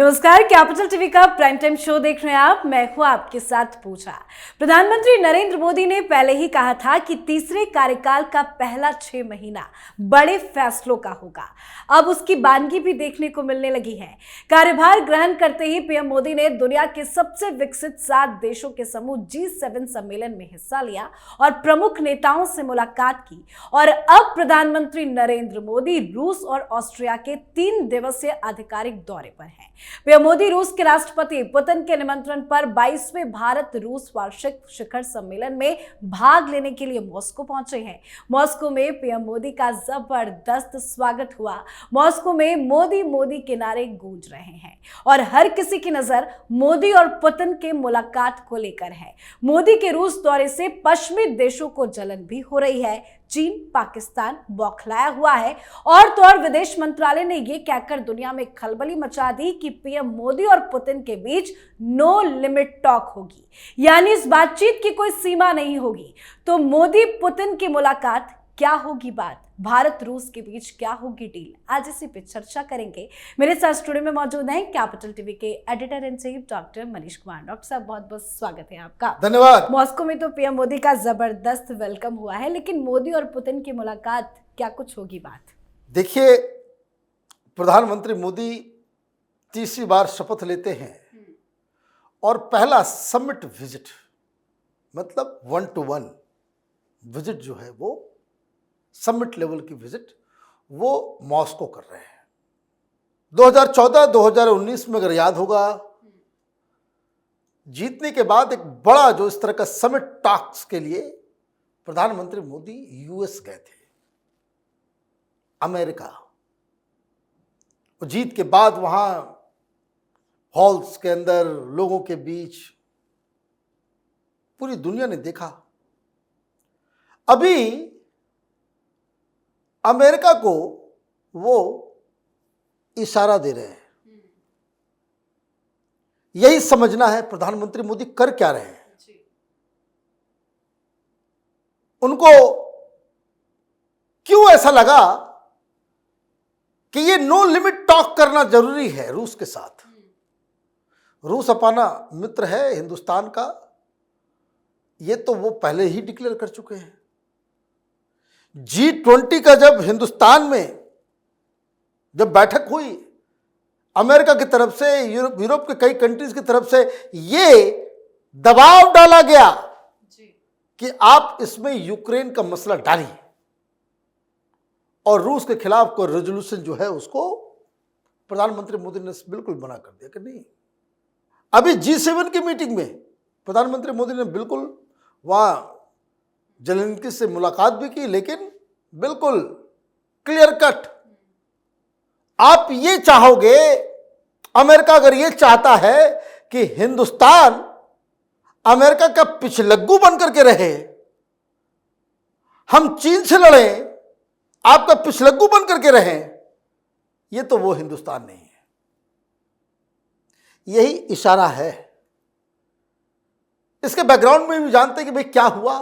नमस्कार, capital TV का prime time show देख रहे हैं आप। मैं हूं आपके साथ पूजा। प्रधानमंत्री नरेंद्र मोदी ने पहले ही कहा था कि तीसरे कार्यकाल का पहला 6 महीना बड़े फैसलों का होगा। अब उसकी बानगी भी देखने को मिलने लगी है। कार्यभार ग्रहण करते ही पीएम मोदी ने दुनिया के सबसे विकसित 7 देशों के समूह G7 सम्मेलन में हिस्सा लिया और प्रमुख नेताओं से मुलाकात की। और अब प्रधानमंत्री नरेंद्र मोदी रूस और ऑस्ट्रिया के 3 दिवसीय आधिकारिक दौरे पर हैं। पीएम मोदी रूस के राष्ट्रपति पुतिन के निमंत्रण पर 22वें भारत रूस वार्षिक शिखर सम्मेलन में भाग लेने के लिए मॉस्को पहुंचे हैं। मॉस्को में पीएम मोदी का जबरदस्त स्वागत हुआ। मॉस्को में मोदी मोदी के नारे गूंज रहे हैं और हर किसी की नजर मोदी और पुतिन के मुलाकात को लेकर है। मोदी के रूस दौरे से पश्चिमी देशों को जलन भी हो रही है। चीन, पाकिस्तान बौखलाया हुआ है और तो और विदेश मंत्रालय ने यह कहकर दुनिया में खलबली मचा दी कि पीएम मोदी और पुतिन के बीच नो लिमिट टॉक होगी, यानी इस बातचीत की कोई सीमा नहीं होगी। तो मोदी पुतिन की मुलाकात क्या होगी बात, भारत रूस के बीच क्या होगी डील, आज इसी पे चर्चा करेंगे। मेरे साथ स्टूडियो में मौजूद हैं कैपिटल टीवी के editor in chief doctor Manish Kumar. Doctor साहब, बहुत बहुत स्वागत है आपका। धन्यवाद। मॉस्को में तो पीएम मोदी का जबरदस्त वेलकम हुआ है, लेकिन मोदी और पुतिन की मुलाकात क्या कुछ होगी बात? देखिए, प्रधानमंत्री मोदी तीसरी बार शपथ लेते हैं और पहला समिट विजिट, मतलब 1-to-1 विजिट जो है वो समिट लेवल की विजिट वो मॉस्को कर रहे हैं। 2014-2019 में अगर याद होगा, जीतने के बाद एक बड़ा जो इस तरह का समिट टॉक्स के लिए प्रधानमंत्री मोदी यूएस गए थे, अमेरिका। जीत के बाद वहां हॉल्स के अंदर लोगों के बीच पूरी दुनिया ने देखा। अभी अमेरिका को वो इशारा दे रहे हैं। यही समझना है प्रधानमंत्री मोदी कर क्या रहे हैं। उनको क्यों ऐसा लगा कि ये नो लिमिट टॉक करना जरूरी है रूस के साथ। रूस अपना मित्र है हिंदुस्तान का, ये तो वो पहले ही डिक्लेयर कर चुके हैं। G20 का जब हिंदुस्तान में जब बैठक हुई, अमेरिका की तरफ से, यूरोप के कई कंट्रीज की तरफ से ये दबाव डाला गया कि आप इसमें यूक्रेन का मसला डालिए और रूस के खिलाफ कोई रेजोल्यूशन जो है उसको प्रधानमंत्री मोदी ने बिल्कुल मना कर दिया कि नहीं। अभी G7 की मीटिंग में प्रधानमंत्री मोदी ने बिल्कुल वहां जेलेंस्की से मुलाकात भी की, लेकिन बिल्कुल क्लियर कट। आप ये चाहोगे, अमेरिका अगर ये चाहता है कि हिंदुस्तान अमेरिका का पिछलग्गू बनकर के रहे, हम चीन से लड़ें, आपका पिछलग्गू बनकर के रहें, ये तो वो हिंदुस्तान नहीं है। यही इशारा है। इसके बैकग्राउंड में भी जानते हैं कि भाई क्या हुआ।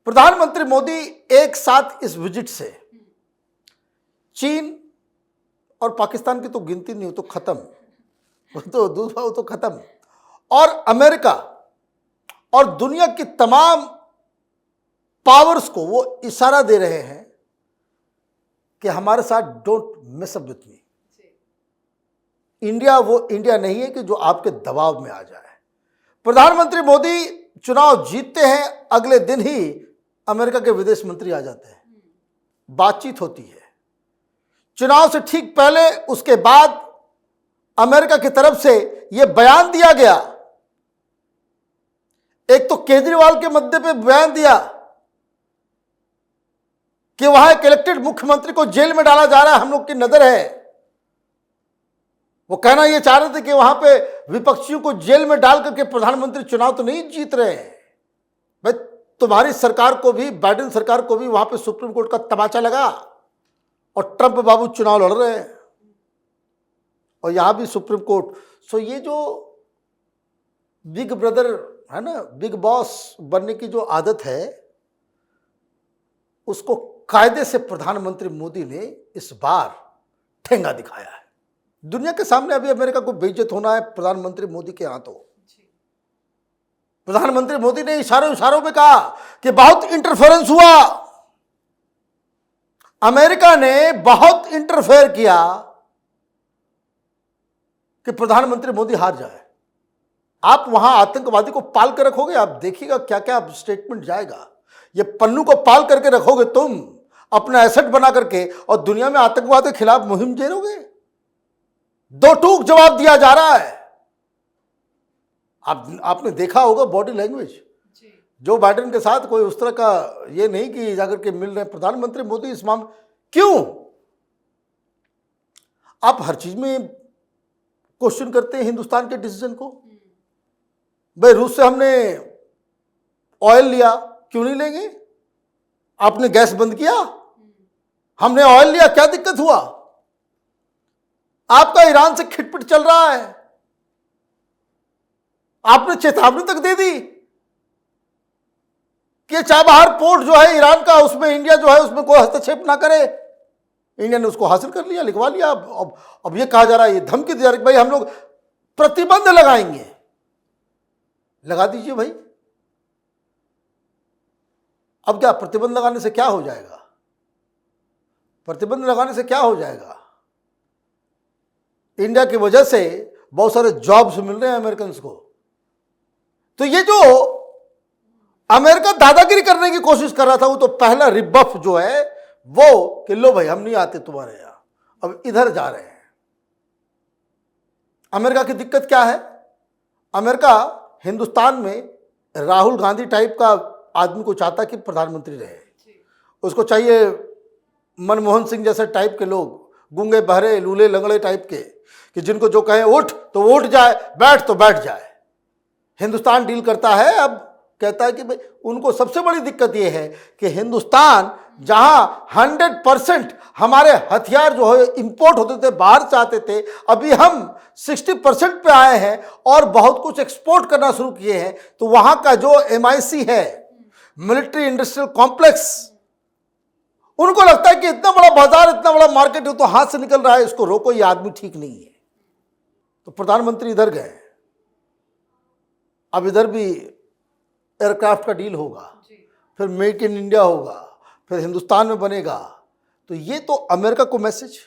प्रधानमंत्री मोदी एक साथ इस विजिट से चीन और पाकिस्तान की तो गिनती नहीं, हो तो खत्म, वो तो खत्म, और अमेरिका और दुनिया की तमाम पावर्स को वो इशारा दे रहे हैं कि हमारे साथ don't mess up with me. India वो इंडिया नहीं है कि जो आपके दबाव में आ जाए। प्रधानमंत्री मोदी चुनाव जीतते हैं, अगले दिन ही अमेरिका के विदेश मंत्री आ जाते हैं, बातचीत होती है। चुनाव से ठीक पहले, उसके बाद अमेरिका की तरफ से यह बयान दिया गया। एक तो केजरीवाल के मुद्दे पे बयान दिया कि वहां एक इलेक्टेड मुख्यमंत्री को जेल में डाला जा रहा है, हम लोग की नजर है। वो कहना यह चाह रहे थे कि वहां पे विपक्षियों को जेल में डाल करके प्रधानमंत्री चुनाव तो नहीं जीत रहे हैं। भाई, तुम्हारी सरकार को भी, बाइडेन सरकार को भी वहां पे सुप्रीम कोर्ट का तमाचा लगा और ट्रंप बाबू चुनाव लड़ रहे हैं और यहां भी सुप्रीम कोर्ट। सो ये जो बिग ब्रदर है ना, बिग बॉस बनने की जो आदत है, उसको कायदे से प्रधानमंत्री मोदी ने इस बार ठेंगा दिखाया है। दुनिया के सामने अभी अमेरिका को बेइज्जत होना है प्रधानमंत्री मोदी के हाथों। प्रधानमंत्री मोदी ने इशारों इशारों में कहा कि बहुत इंटरफेरेंस हुआ, अमेरिका ने बहुत इंटरफेयर किया कि प्रधानमंत्री मोदी हार जाए। आप वहां आतंकवादी को पाल कर रखोगे, आप देखिएगा क्या क्या स्टेटमेंट जाएगा। ये पन्नू को पाल करके रखोगे तुम अपना एसेट बना करके, और दुनिया में आतंकवाद के खिलाफ मुहिम छेड़ोगे। दो टूक जवाब दिया जा रहा है। आपने देखा होगा बॉडी लैंग्वेज, जो बाइडेन के साथ कोई उस तरह का ये नहीं कि जाकर के मिल रहे प्रधानमंत्री मोदी इस मामले। क्यों आप हर चीज में क्वेश्चन करते हैं हिंदुस्तान के डिसीजन को? भाई रूस से हमने ऑयल लिया, क्यों नहीं लेंगे? आपने गैस बंद किया, हमने ऑयल लिया, क्या दिक्कत हुआ? आपका ईरान से खिटपिट चल रहा है, आपने चेतावनी तक दे दी कि चाबहार पोर्ट जो है ईरान का, उसमें इंडिया जो है उसमें कोई हस्तक्षेप ना करे। इंडिया ने उसको हासिल कर लिया, लिखवा लिया। अब ये कहा जा रहा है, ये धमकी दी जा रही है भाई हम लोग प्रतिबंध लगाएंगे। लगा दीजिए भाई। अब क्या प्रतिबंध लगाने से क्या हो जाएगा? प्रतिबंध लगाने से क्या हो जाएगा? इंडिया की वजह से बहुत सारे जॉब्स मिल रहे हैं अमेरिकन को। तो ये जो अमेरिका दादागिरी करने की कोशिश कर रहा था, वो तो पहला रिबफ जो है वो कि लो भाई हम नहीं आते तुम्हारे यहां, अब इधर जा रहे हैं। अमेरिका की दिक्कत क्या है? अमेरिका हिंदुस्तान में राहुल गांधी टाइप का आदमी को चाहता कि प्रधानमंत्री रहे। उसको चाहिए मनमोहन सिंह जैसे टाइप के लोग, गूंगे बहरे लूले लंगड़े टाइप के, कि जिनको जो कहें उठ तो वो उठ जाए, बैठ तो बैठ जाए। हिंदुस्तान डील करता है। अब कहता है कि भाई उनको सबसे बड़ी दिक्कत यह है कि हिंदुस्तान जहां 100% हमारे हथियार जो है इंपोर्ट होते थे, बाहर से आते थे, अभी हम 60% पे आए हैं और बहुत कुछ एक्सपोर्ट करना शुरू किए हैं। तो वहां का जो MIC है, मिलिट्री इंडस्ट्रियल कॉम्प्लेक्स, उनको लगता है कि इतना बड़ा बाजार, इतना बड़ा मार्केट है तो हाथ से निकल रहा है, इसको रोको, ये आदमी ठीक नहीं है। तो प्रधानमंत्री इधर गए। अब इधर भी एयरक्राफ्ट का डील होगा, फिर मेक इन इंडिया होगा, फिर हिंदुस्तान में बनेगा। तो ये तो अमेरिका को मैसेज,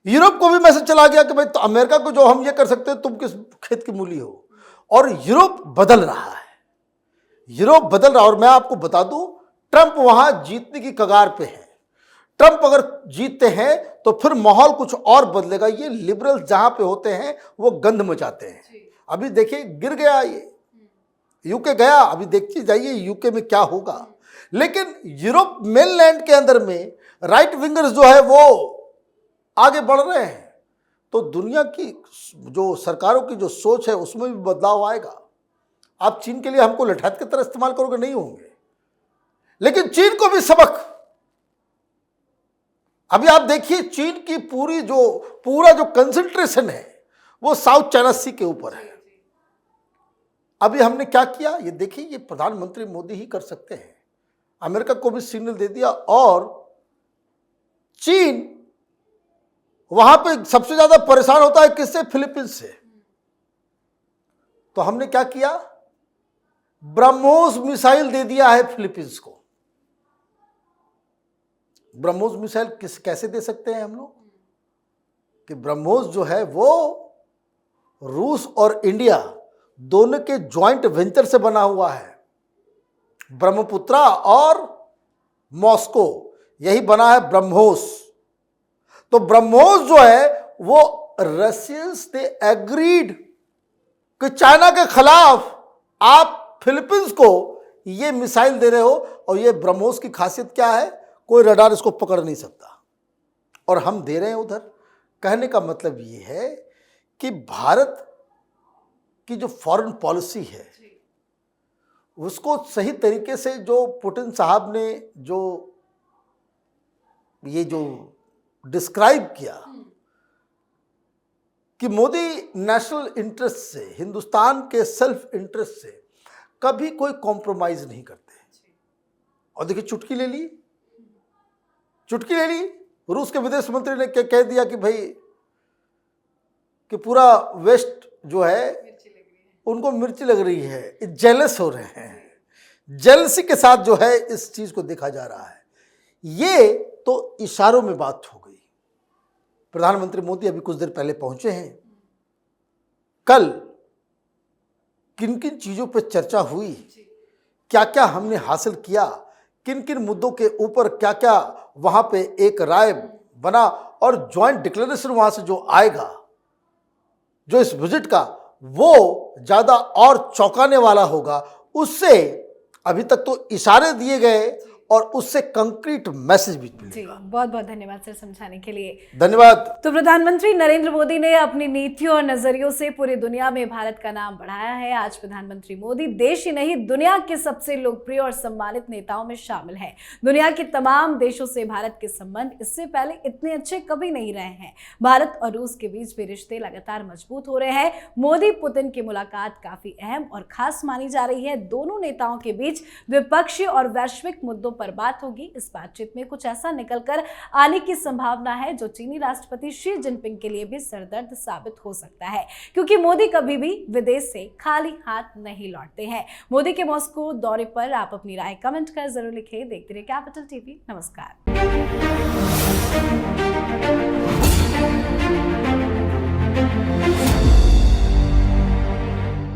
यूरोप को भी मैसेज चला गया कि भाई तो अमेरिका को जो हम ये कर सकते हैं तुम किस खेत की मूली हो। और यूरोप बदल रहा है, यूरोप बदल रहा है। और मैं आपको बता दूं, ट्रंप वहां जीतने की कगार पे है। ट्रंप अगर जीतते हैं तो फिर माहौल कुछ और बदलेगा। ये लिबरल जहां पे होते हैं वो गंध मचाते हैं। अभी देखिए गिर गया, ये यूके गया, अभी देखते जाइए यूके में क्या होगा। लेकिन यूरोप मेनलैंड के अंदर में राइट विंगर्स जो है वो आगे बढ़ रहे हैं। तो दुनिया की जो सरकारों की जो सोच है उसमें भी बदलाव आएगा। आप चीन के लिए हमको लठैत की तरह इस्तेमाल करोगे, नहीं होंगे। लेकिन चीन को भी सबक, अभी आप देखिए चीन की पूरा जो कंसंट्रेशन है वो साउथ चाइना सी के ऊपर है। अभी हमने क्या किया, ये देखिए, ये प्रधानमंत्री मोदी ही कर सकते हैं। अमेरिका को भी सिग्नल दे दिया। और चीन वहां पे सबसे ज्यादा परेशान होता है किससे? फिलीपींस से। तो हमने क्या किया, ब्रह्मोस मिसाइल दे दिया है फिलीपींस को। ब्रह्मोस मिसाइल कैसे दे सकते हैं हम लोग? कि ब्रह्मोस जो है वो रूस और इंडिया दोनों के ज्वाइंट वेंचर से बना हुआ है। ब्रह्मपुत्रा और मॉस्को, यही बना है ब्रह्मोस। तो ब्रह्मोस जो है वो रशियंस ने एग्रीड कि चाइना के खिलाफ आप फिलीपींस को ये मिसाइल दे रहे हो। और ये ब्रह्मोस की खासियत क्या है? कोई रडार इसको पकड़ नहीं सकता और हम दे रहे हैं उधर। कहने का मतलब ये है कि भारत की जो फॉरेन पॉलिसी है उसको सही तरीके से जो पुतिन साहब ने जो डिस्क्राइब किया कि मोदी नेशनल इंटरेस्ट से, हिंदुस्तान के सेल्फ इंटरेस्ट से कभी कोई कॉम्प्रोमाइज नहीं करते। और देखिए चुटकी ले ली, रूस के विदेश मंत्री ने कह दिया कि भाई कि पूरा वेस्ट जो है उनको मिर्ची लग रही है, जेलस हो रहे हैं, जेलसी के साथ जो है इस चीज को देखा जा रहा है। ये तो इशारों में बात हो गई। प्रधानमंत्री मोदी अभी कुछ देर पहले पहुंचे हैं। कल किन किन चीजों पर चर्चा हुई, क्या क्या हमने हासिल किया, किन किन मुद्दों के ऊपर क्या क्या वहां पे एक राय बना, और ज्वाइंट डिक्लेरेशन वहां से जो आएगा, जो इस विजिट का, वो ज्यादा और चौंकाने वाला होगा। उससे अभी तक तो इशारे दिए गए और उससे कंक्रीट मैसेज भी जी, मिलेगा। बहुत बहुत धन्यवाद सर समझाने के लिए। धन्यवाद। तो प्रधानमंत्री नरेंद्र मोदी ने अपनी नीतियों और नजरियों से पूरी दुनिया में भारत का नाम बढ़ाया है। आज प्रधानमंत्री मोदी देश ही नहीं दुनिया के सबसे लोकप्रिय और सम्मानित नेताओं में शामिल है। दुनिया के तमाम देशों से भारत के संबंध इससे पहले इतने अच्छे कभी नहीं रहे हैं। भारत और रूस के बीच भी रिश्ते लगातार मजबूत हो रहे हैं। मोदी पुतिन की मुलाकात काफी अहम और खास मानी जा रही है। दोनों नेताओं के बीच द्विपक्षीय और वैश्विक मुद्दों पर बात होगी। इस बातचीत में कुछ ऐसा निकलकर आने की संभावना है जो चीनी राष्ट्रपति शी जिनपिंग के लिए भी सरदर्द साबित हो सकता है, क्योंकि मोदी कभी भी विदेश से खाली हाथ नहीं लौटते हैं। मोदी के मॉस्को दौरे पर आप अपनी राय कमेंट कर जरूर लिखें। देखते रहिए कैपिटल टीवी। नमस्कार।